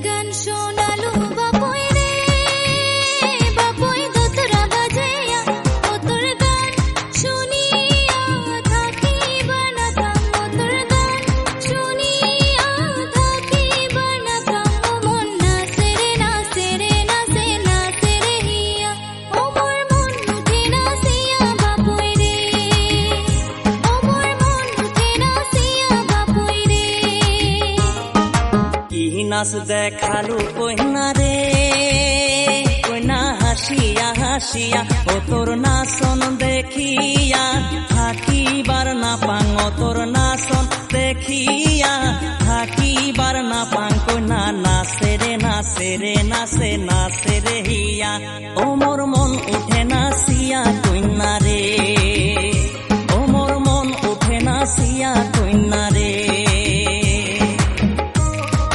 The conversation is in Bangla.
গান শোনালো বাপুই রে বাপুই দোতরা বাজাইয়া ও তোর গান শুনিয়া থাকিবার না থাম ও তোর গান শুনিয়া থাকিবার না থাম ও মন নাচে রে নাচে রে নাচে নাচে রে হিয়া ও মোর মন উঠে নাচিয়া বাপুই রে ও মোর মন উঠে নাচিয়া বাপুই রে কি নাচ দেখালো কইনা রে কইনা হাসিয়া হাসিয়া ও তোর নাচন দেখিয়া থাকিবার না পাং ও তোর নাচন দেখিয়া থাকিবার না পাং কইনা নাচে রে নাচে রে নাচে নাচে রে হিয়া ও মোর মন উঠে নাচিয়া কইনা রে ও মোর মন উঠে নাচিয়া কইনা রে।